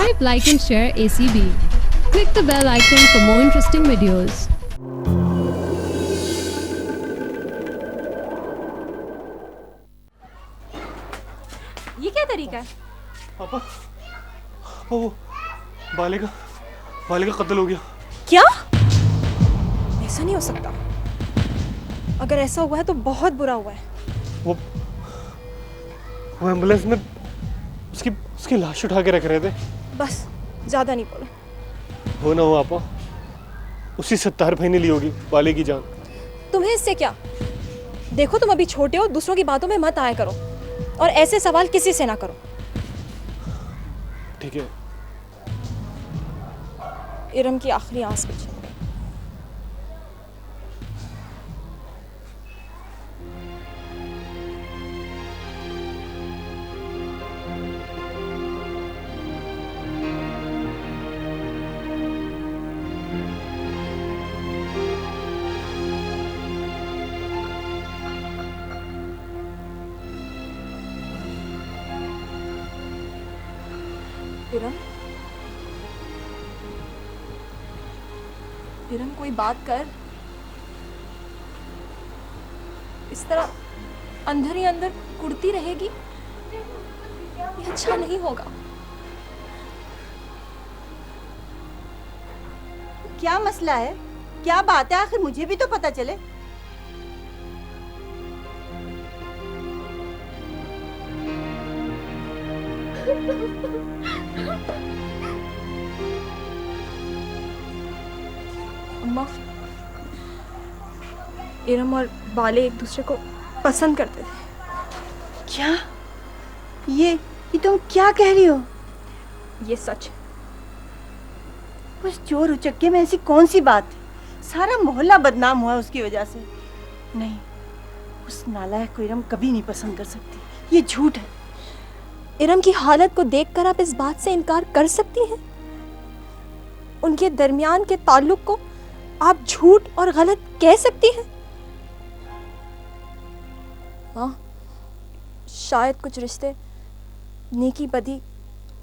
Subscribe, like and share ACB. Click the bell icon for more interesting videos. ये क्या तरीका है? पापा, वो बाले का कत्ल हो गया। क्या? ऐसा नहीं हो सकता। अगर ऐसा हुआ है तो बहुत बुरा हुआ है। वो एम्बुलेंस में उसकी लाश उठा के रख रहे थे। बस ज्यादा नहीं बोलो। हो ना हो पापा, उसी सत्तार भाई ने ली होगी बाले की जान। तुम्हें इससे क्या? देखो तुम अभी छोटे हो, दूसरों की बातों में मत आया करो और ऐसे सवाल किसी से ना करो। ठीक है। इरम की आखिरी आस पे चल गई। इरम कोई बात कर। इस तरह अंदर ही अंदर कुड़ती रहेगी, ये अच्छा नहीं होगा। क्या मसला है? क्या बात है? आखिर मुझे भी तो पता चले। अम्मा, इरम और बाले एक दूसरे को पसंद करते थे। क्या? ये तुम क्या कह रही हो? ये सच है। उस चोर उचक्के में ऐसी कौन सी बात है? सारा मोहल्ला बदनाम हुआ उसकी वजह से। नहीं, उस नालायक को इरम कभी नहीं पसंद कर सकती। ये झूठ है। इरम की हालत को देखकर आप इस बात से इनकार कर सकती हैं? उनके दरमियान के ताल्लुक को आप झूठ और गलत कह सकती हैं? हाँ, शायद कुछ रिश्ते नेकी बदी,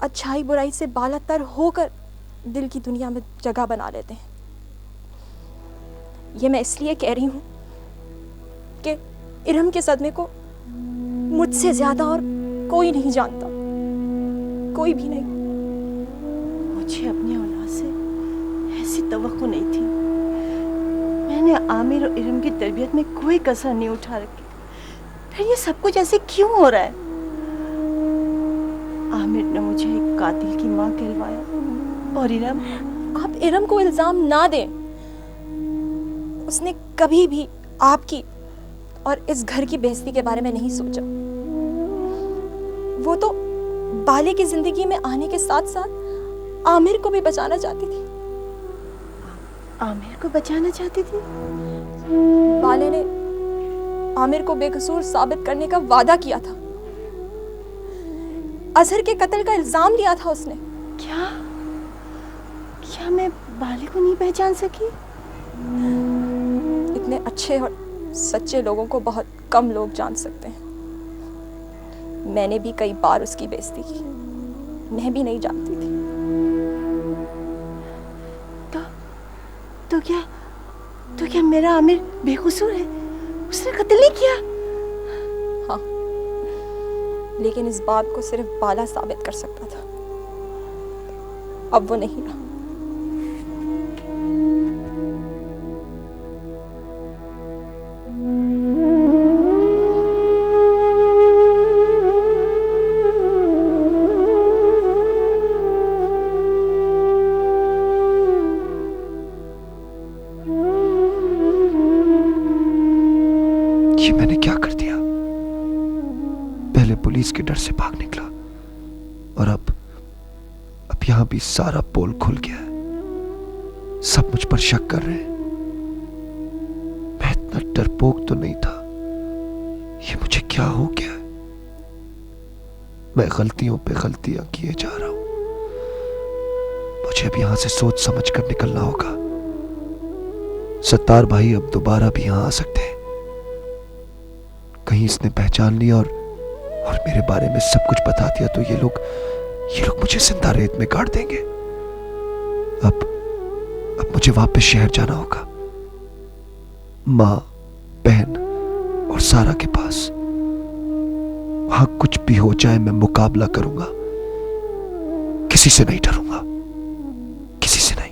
अच्छाई बुराई से बालातर होकर दिल की दुनिया में जगह बना लेते हैं। ये मैं इसलिए कह रही हूं कि इरम के सदमे को मुझसे ज्यादा और कोई नहीं जानता, कोई भी नहीं। मुझे अपनी औलाद से ऐसी तवक्को नहीं थी। मैंने आमिर और इरम की तरबियत में कोई कसर नहीं उठा रखी। फिर ये सब कुछ ऐसे क्यों हो रहा है? आमिर ने मुझे एक कातिल की मां कहलवाया और इरम। आप इरम को इल्जाम ना दें। उसने कभी भी आपकी और इस घर की बेइज्जती के बारे में नहीं सोचा। वो तो बाले की जिंदगी में आने के साथ साथ आमिर को भी बचाना चाहती थी। आमिर को बचाना चाहती थी? बाले ने आमिर को बेकसूर साबित करने का वादा किया था। अजहर के कत्ल का इल्जाम लिया था उसने। क्या मैं बाले को नहीं पहचान सकी? इतने अच्छे और सच्चे लोगों को बहुत कम लोग जान सकते हैं। मैंने भी कई बार उसकी बेइज्जती की। मैं भी नहीं जानती थी। तो क्या मेरा आमिर बेकसूर है? उसने कत्ल नहीं किया? हाँ, लेकिन इस बात को सिर्फ बाला साबित कर सकता था। अब वो नहीं रहा। ये मैंने क्या कर दिया? पहले पुलिस के डर से भाग निकला और अब यहां भी सारा पोल खुल गया है। सब मुझ पर शक कर रहे हैं। मैं इतना डरपोक तो नहीं था। ये मुझे क्या हो गया? मैं गलतियों पे गलतियां किए जा रहा हूं। मुझे अब यहां से सोच समझ कर निकलना होगा। सत्तार भाई अब दोबारा भी यहां आ सकते हैं। कहीं इसने पहचान लिया और मेरे बारे में सब कुछ बता दिया तो ये लोग ये लोग मुझे जिंदा रेत में गाड़ देंगे। अब मुझे वापस शहर जाना होगा, माँ, बहन और सारा के पास। वहां कुछ भी हो जाए मैं मुकाबला करूंगा, किसी से नहीं डरूंगा, किसी से नहीं।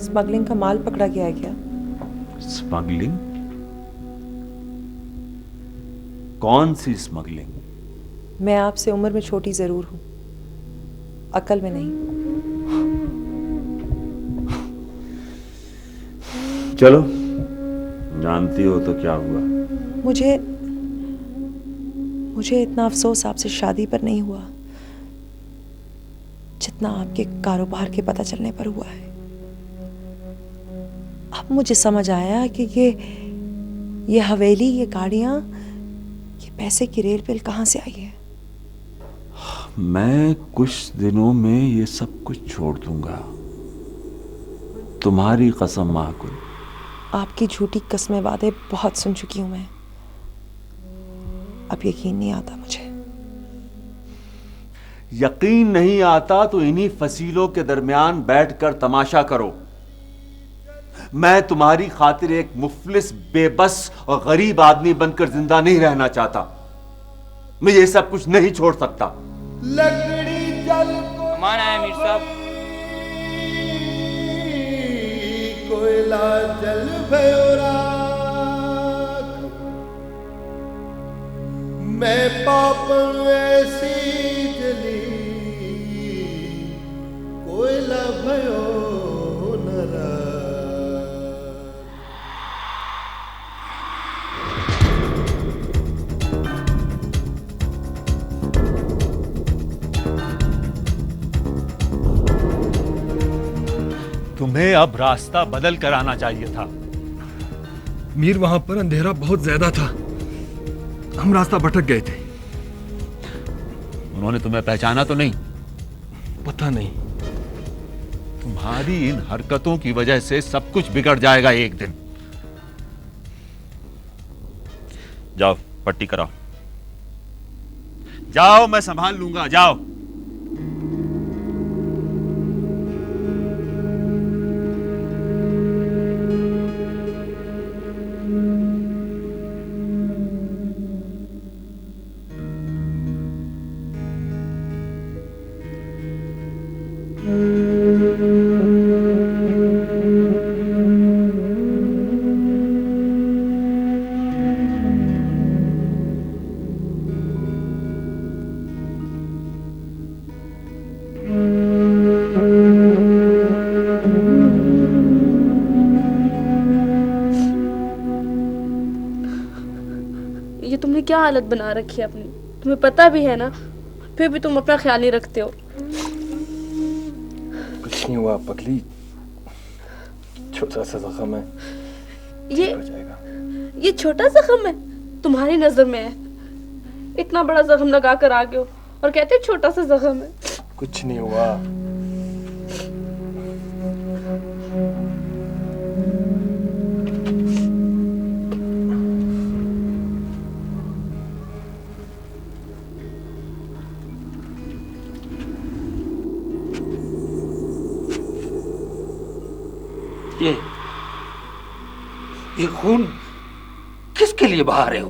स्मगलिंग का माल पकड़ा गया है क्या? स्मगलिंग? कौन सी स्मगलिंग? मैं आपसे उम्र में छोटी जरूर हूं, अकल में नहीं। चलो, जानती हो तो क्या हुआ? मुझे इतना अफसोस आपसे शादी पर नहीं हुआ जितना आपके कारोबार के पता चलने पर हुआ है। अब मुझे समझ आया कि ये हवेली, ये गाड़ियां, ये पैसे की रेल पेल कहां से आई है। मैं कुछ दिनों में ये सब कुछ छोड़ दूंगा, तुम्हारी कसम महाकुल। आपकी झूठी कस्में वादे बहुत सुन चुकी हूं मैं, अब यकीन नहीं आता मुझे। यकीन नहीं आता तो इन्हीं फसीलों के दरमियान बैठकर तमाशा करो। मैं तुम्हारी खातिर एक मुफलिस, बेबस और गरीब आदमी बनकर जिंदा नहीं रहना चाहता। मैं ये सब कुछ नहीं छोड़ सकता। लकड़ी जल कमान आया मीर साहब। कोयला जल भयो राख, मैं पापन ऐसी जली, कोयला भयो न राख। तुम्हें अब रास्ता बदल कर आना चाहिए था। मीर, वहां पर अंधेरा बहुत ज्यादा था, हम रास्ता भटक गए थे। उन्होंने तुम्हें पहचाना तो नहीं? पता नहीं। तुम्हारी इन हरकतों की वजह से सब कुछ बिगड़ जाएगा एक दिन। जाओ, पट्टी कराओ। जाओ, मैं संभाल लूंगा, जाओ। ये तुमने क्या हालत बना रखी है अपनी, तुम्हें पता भी है ना, फिर भी तुम अपना ख्याल नहीं रखते हो। कुछ नहीं हुआ पगली, छोटा सा जख्म है, हो जाएगा। ये छोटा जख्म है तुम्हारी नजर में है, इतना बड़ा जख्म लगा कर आ गए हो और कहते छोटा सा जख्म है। कुछ नहीं हुआ। ये खून किसके लिए बहा रहे हो?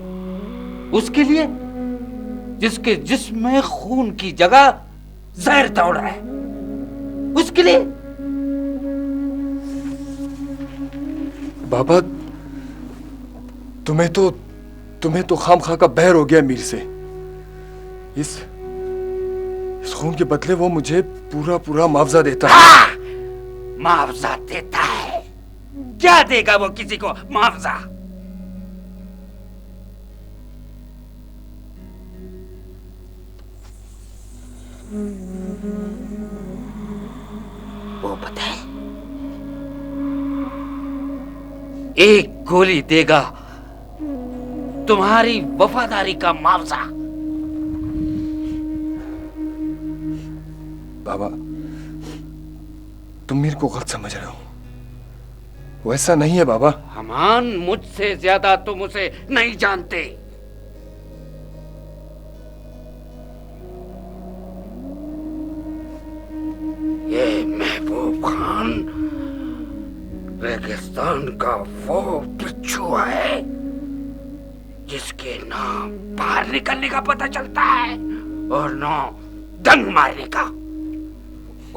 उसके लिए जिसके जिस्म में खून की जगह जहर दौड़ रहा है। उसके लिए? बाबा, तुम्हें तो खामखा का बहर हो गया मीर से। इस खून के बदले वो मुझे पूरा पूरा मुआवजा देता है। हाँ, मुआवजा देता है। क्या देगा वो किसी को मुआवजा? वो पता है, एक गोली देगा तुम्हारी वफादारी का मुआवजा। बाबा, तुम मीर को गलत समझ रहे हो। वो ऐसा नहीं है बाबा। हमान, मुझसे ज्यादा तुम उसे नहीं जानते। ये महबूब खान रेगिस्तान का वो बिच्छू है जिसके नाम बाहर निकलने का पता चलता है और ना डंग मारने का।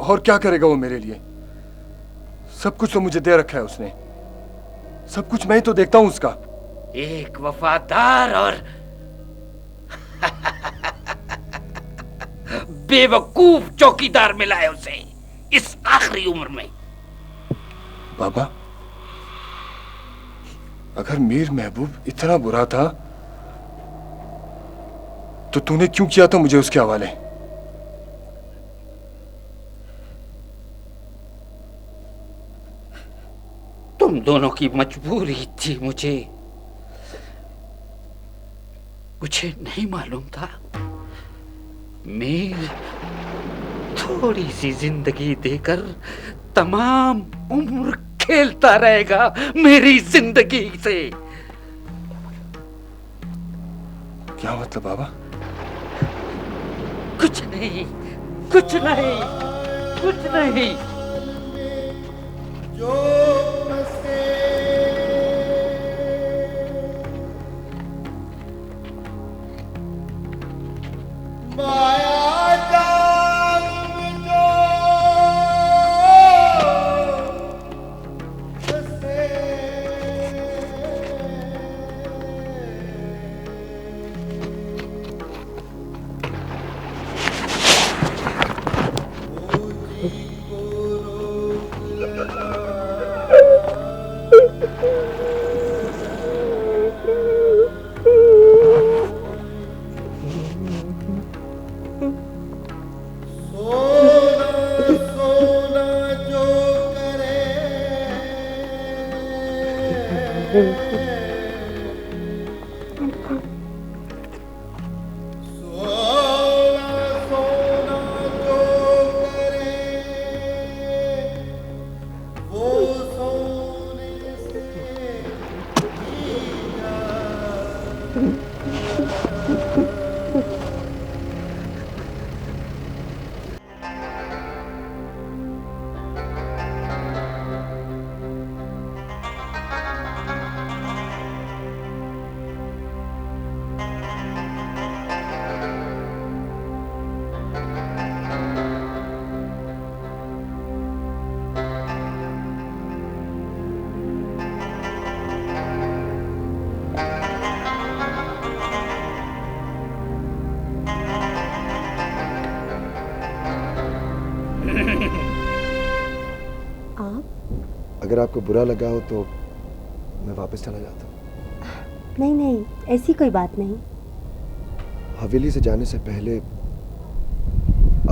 और क्या करेगा वो मेरे लिए? सब कुछ तो मुझे दे रखा है उसने। सब कुछ मैं ही तो देखता हूं उसका। एक वफादार और बेवकूफ चौकीदार मिला है उसे इस आखिरी उम्र में। बाबा, अगर मीर महबूब इतना बुरा था तो तूने क्यों किया था मुझे उसके हवाले? तुम दोनों की मजबूरी थी। मुझे नहीं मालूम था मीर थोड़ी सी जिंदगी देकर तमाम उम्र खेलता रहेगा मेरी जिंदगी से। क्या मतलब बाबा? कुछ नहीं, कुछ नहीं, कुछ नहीं। जो बसे माया जाल में जो बसे अगर आपको बुरा लगा हो तो मैं वापस चला जाता हूँ। नहीं नहीं, ऐसी कोई बात नहीं। हवेली से जाने से पहले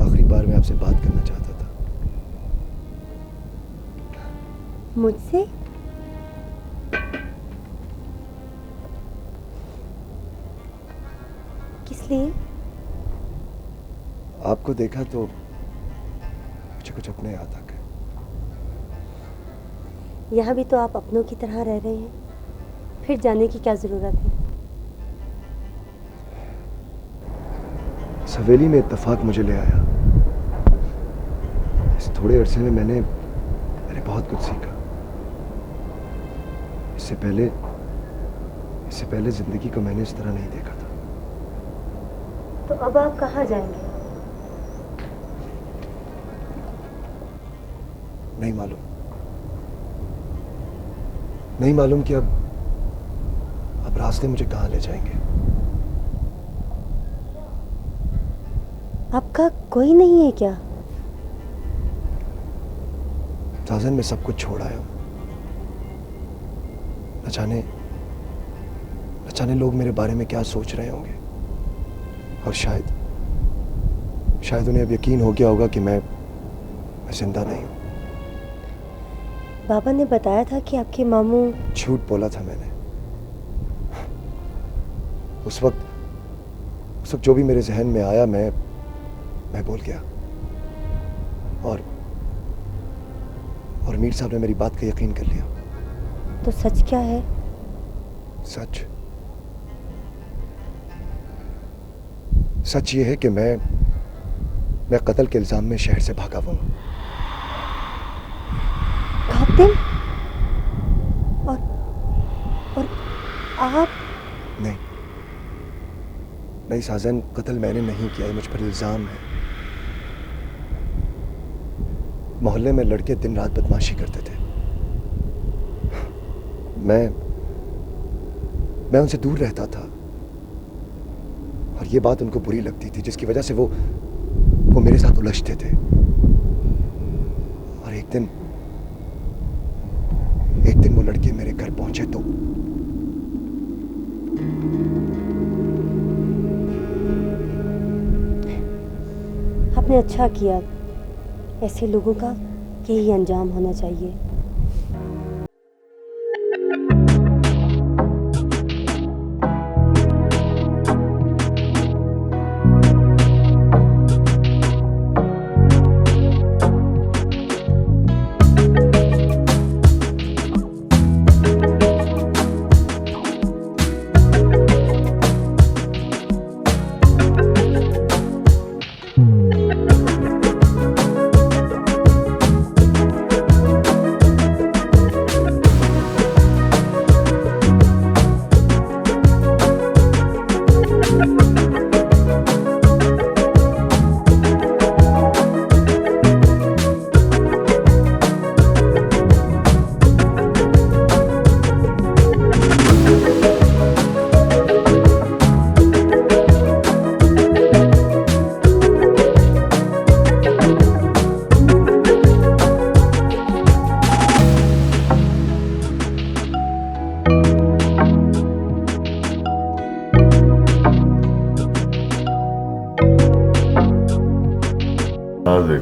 आखिरी बार मैं आपसे बात करना चाहता था। मुझसे? किस लिए? आपको देखा तो मुझे कुछ अपने याद आ गए। यहाँ भी तो आप अपनों की तरह रह रहे हैं, फिर जाने की क्या जरूरत है? इस हवेली में इत्तेफाक मुझे ले आया। इस थोड़े अरसे में मैंने बहुत कुछ सीखा। इससे पहले जिंदगी को मैंने इस तरह नहीं देखा था। तो अब आप कहाँ जाएंगे? नहीं मालूम, नहीं मालूम कि अब रास्ते मुझे कहां ले जाएंगे। आपका कोई नहीं है क्या? साजन, मैं सब कुछ छोड़ आया हूं। न जाने लोग मेरे बारे में क्या सोच रहे होंगे, और शायद उन्हें अब यकीन हो गया होगा कि मैं जिंदा नहीं हूं। बाबा ने बताया था कि आपके मामू। झूठ बोला था मैंने। उस वक्त जो भी मेरे जहन में आया मैं बोल गया, और मीर साहब ने मेरी बात का यकीन कर लिया। तो सच क्या है? सच ये है कि मैं कत्ल के इल्जाम में शहर से भागा हुआ हूं। कातिल? और आप? नहीं साजन, कत्ल मैंने नहीं किया, मुझ पर इल्जाम है। मोहल्ले में लड़के दिन रात बदमाशी करते थे। मैं उनसे दूर रहता था, और ये बात उनको बुरी लगती थी, जिसकी वजह से वो मेरे साथ उलझते थे। और एक दिन वो लड़के मेरे घर पहुंचे तो आपने अच्छा किया। ऐसे लोगों का यही अंजाम होना चाहिए।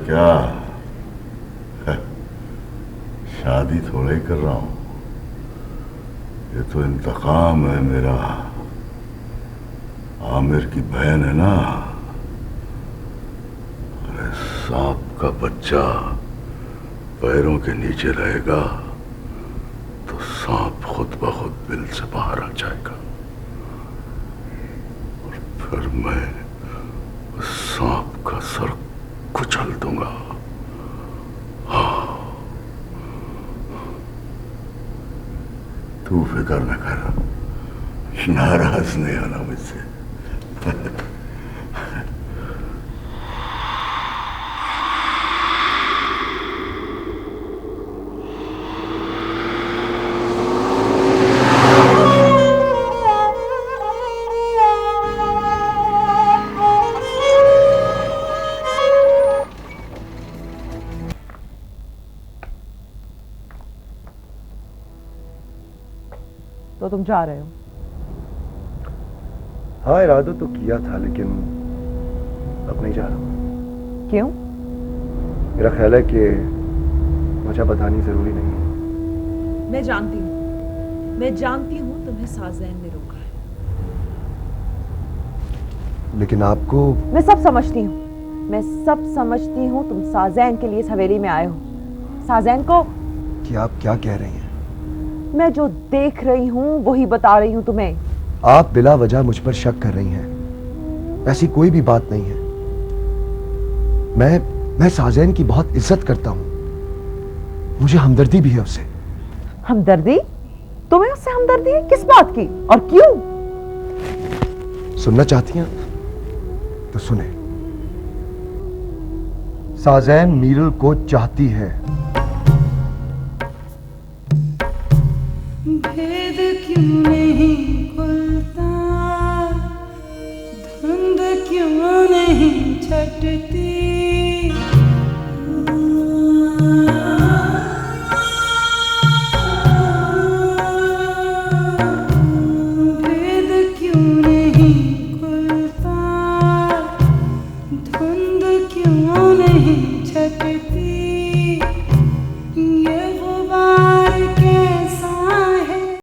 क्या शादी थोड़ा ही कर रहा हूं, ये तो इंतकाम है मेरा। आमिर की बहन है ना, अरे सांप का बच्चा पैरों के नीचे रहेगा तो सांप खुद ब खुद बिल से बाहर आ जाएगा, और फिर मैं उस सांप का सर कुचल दूंगा। हाँ, तू फिक्र न कर, नाराज नहीं होना मुझसे। तो तुम जा रहे हो? हाँ, इरादा तो किया था, लेकिन अब नहीं जा रहा। क्यों? मेरा ख्याल है कि वजह बतानी जरूरी नहीं है। मैं जानती हूँ तुम्हें साज़ैन ने रोका है, लेकिन आपको। मैं सब समझती हूँ। तुम साज़ैन के लिए इस हवेली में आए हो। साज़ैन को। कि आप क्या कह रही हैं? मैं जो देख रही हूँ वही बता रही हूँ तुम्हें। आप बिला वजह मुझ पर शक कर रही हैं। ऐसी कोई भी बात नहीं है। मैं साज़ैन की बहुत इज्जत करता हूँ, मुझे हमदर्दी भी है उससे। हमदर्दी? तुम्हें उससे हमदर्दी है? किस बात की और क्यों? सुनना चाहती हैं तो सुने। साज़ैन मीरल को चाहती है। क्यों नहीं खुलता, धुंध क्यों नहीं छटती, भेद क्यों नहीं खुलता, धुंध क्यों नहीं छटती।